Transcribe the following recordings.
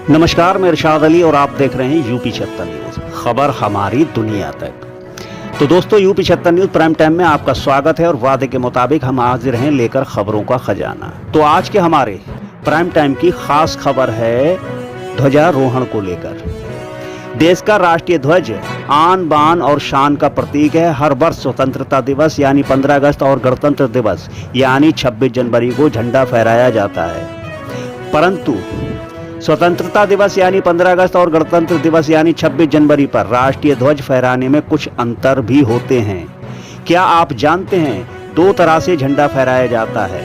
नमस्कार, मैं इरशाद अली और आप देख रहे हैं यूपी 76 न्यूज, खबर हमारी दुनिया तक। तो दोस्तों, यूपी 76 न्यूज प्राइम टाइम में आपका स्वागत है और वादे के मुताबिक हम हाजिर हैं लेकर खबरों का खजाना। तो आज के हमारे प्राइम टाइम की खास खबर है ध्वजारोहण को लेकर। देश का राष्ट्रीय ध्वज आन बान और शान का प्रतीक है। हर वर्ष स्वतंत्रता दिवस यानी 15 अगस्त और गणतंत्र दिवस यानी 26 जनवरी को झंडा फहराया जाता है। परंतु स्वतंत्रता दिवस यानी 15 अगस्त और गणतंत्र दिवस यानी 26 जनवरी पर राष्ट्रीय ध्वज फहराने में कुछ अंतर भी होते हैं। क्या आप जानते हैं, दो तरह से झंडा फहराया जाता है।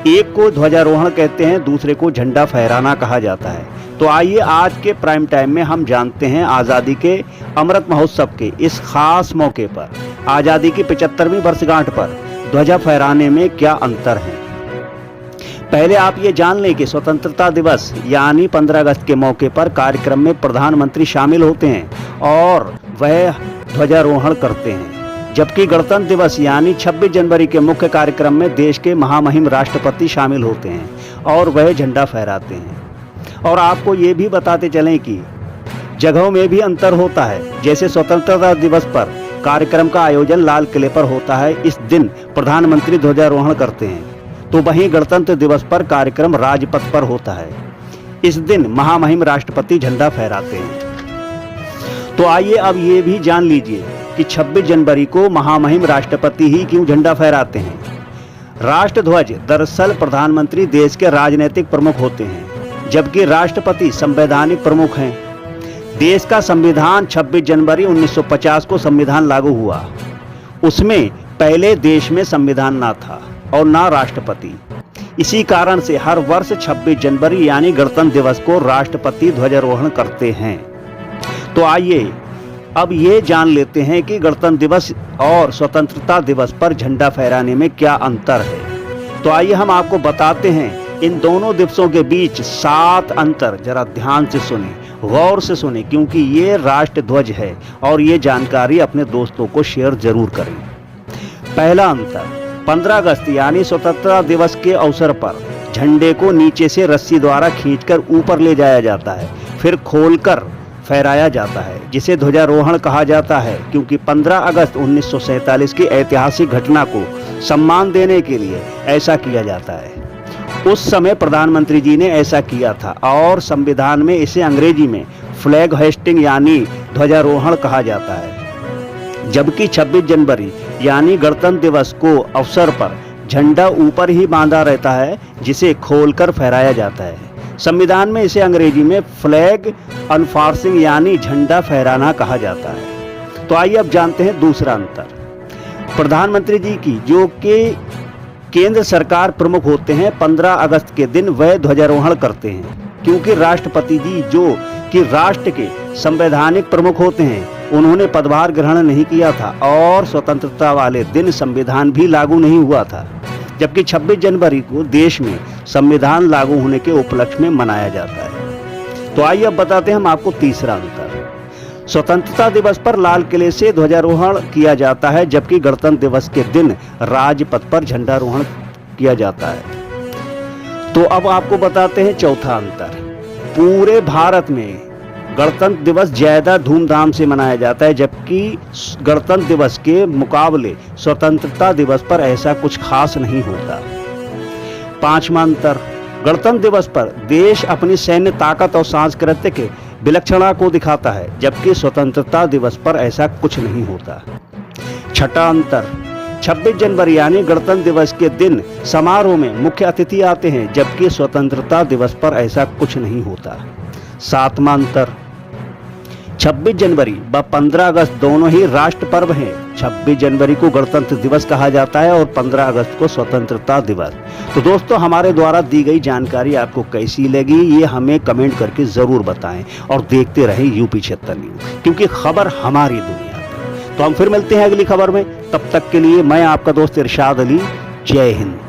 एक को ध्वजारोहण कहते हैं, दूसरे को झंडा फहराना कहा जाता है। तो आइए आज के प्राइम टाइम में हम जानते हैं आज़ादी के अमृत महोत्सव के इस खास मौके पर, आज़ादी की 75वीं वर्षगांठ पर ध्वजा फहराने में क्या अंतर है। पहले आप ये जान लें कि स्वतंत्रता दिवस यानी 15 अगस्त के मौके पर कार्यक्रम में प्रधानमंत्री शामिल होते हैं और वह ध्वजारोहण करते हैं, जबकि गणतंत्र दिवस यानी 26 जनवरी के मुख्य कार्यक्रम में देश के महामहिम राष्ट्रपति शामिल होते हैं और वह झंडा फहराते हैं। और आपको ये भी बताते चलें कि जगहों में भी अंतर होता है। जैसे स्वतंत्रता दिवस पर कार्यक्रम का आयोजन लाल किले पर होता है, इस दिन प्रधानमंत्री ध्वजारोहण करते हैं, तो वहीं गणतंत्र दिवस पर कार्यक्रम राजपथ पर होता है। इस दिन महामहिम राष्ट्रपति झंडा फहराते हैं। तो आइए अब ये भी जान लीजिए कि 26 जनवरी को महामहिम राष्ट्रपति ही क्यों झंडा फहराते हैं। राष्ट्रध्वज दरअसल प्रधानमंत्री देश के राजनीतिक प्रमुख होते हैं, जबकि राष्ट्रपति संवैधानिक प्रमुख हैं। देश का संविधान 26 जनवरी 1950 को संविधान लागू हुआ। उसमें पहले देश में संविधान ना था और ना राष्ट्रपति। इसी कारण से हर वर्ष 26 जनवरी यानी गणतंत्र दिवस को राष्ट्रपति ध्वजारोहण करते हैं। तो आइए अब ये जान लेते हैं कि गणतंत्र दिवस और स्वतंत्रता दिवस पर झंडा फहराने में क्या अंतर है। तो आइए हम आपको बताते हैं इन दोनों दिवसों के बीच 7 अंतर। जरा ध्यान से सुने, गौर से सुने, क्योंकि ये राष्ट्र ध्वज है और ये जानकारी अपने दोस्तों को शेयर जरूर करें। पहला अंतर, 15 अगस्त यानी स्वतंत्रता दिवस के अवसर पर झंडे को नीचे से रस्सी द्वारा खींचकर ऊपर ले जाया जाता है, फिर खोलकर फहराया जाता है, जिसे ध्वजारोहण कहा जाता है, क्योंकि 15 अगस्त 1947 की ऐतिहासिक घटना को सम्मान देने के लिए ऐसा किया जाता है। उस समय प्रधानमंत्री जी ने ऐसा किया था और संविधान में इसे अंग्रेजी में फ्लैग होस्टिंग यानी ध्वजारोहण कहा जाता है। जबकि 26 जनवरी यानी गणतंत्र दिवस को अवसर पर झंडा ऊपर ही बांधा रहता है, जिसे खोलकर फहराया जाता है। संविधान में इसे अंग्रेजी में फ्लैग अनफोर्सिंग यानी झंडा फहराना कहा जाता है। तो आइए अब जानते हैं दूसरा अंतर। प्रधानमंत्री जी की, जो कि केंद्र सरकार प्रमुख होते हैं, 15 अगस्त के दिन वह ध्वजारोहण करते हैं, क्योंकि राष्ट्रपति जी, जो कि राष्ट्र के संवैधानिक प्रमुख होते हैं, उन्होंने पदभार ग्रहण नहीं किया था और स्वतंत्रता वाले दिन संविधान भी लागू नहीं हुआ था। जबकि 26 जनवरी को देश में संविधान लागू होने के उपलक्ष्य में मनाया जाता है। तो आइए अब बताते हैं हम आपको तीसरा अंतर। स्वतंत्रता दिवस पर लाल किले से ध्वजारोहण किया जाता है, जबकि गणतंत्र दिवस के दिन राजपथ पर झंडारोहण किया जाता है। तो अब आपको बताते हैं चौथा अंतर। पूरे भारत में गणतंत्र दिवस ज्यादा धूमधाम से मनाया जाता है, जबकि गणतंत्र दिवस के मुकाबले स्वतंत्रता दिवस पर ऐसा कुछ खास नहीं होता। पांचवा अंतर, गणतंत्र दिवस पर देश अपनी सैन्य ताकत और सांस्कृतिक विलक्षणता को दिखाता है, जबकि स्वतंत्रता दिवस पर ऐसा कुछ नहीं होता। छठा अंतर, 26 जनवरी यानी गणतंत्र दिवस के दिन समारोह में मुख्य अतिथि आते हैं, जबकि स्वतंत्रता दिवस पर ऐसा कुछ नहीं होता। सातवां अंतर, 26 जनवरी व 15 अगस्त दोनों ही राष्ट्र पर्व हैं। 26 जनवरी को गणतंत्र दिवस कहा जाता है और 15 अगस्त को स्वतंत्रता दिवस। तो दोस्तों, हमारे द्वारा दी गई जानकारी आपको कैसी लगी, ये हमें कमेंट करके जरूर बताएं और देखते रहें यूपी 76 न्यूज, क्योंकि खबर हमारी दुनिया तक। तो हम फिर मिलते हैं अगली खबर में। तब तक के लिए मैं आपका दोस्त इरशाद अली। जय हिंद।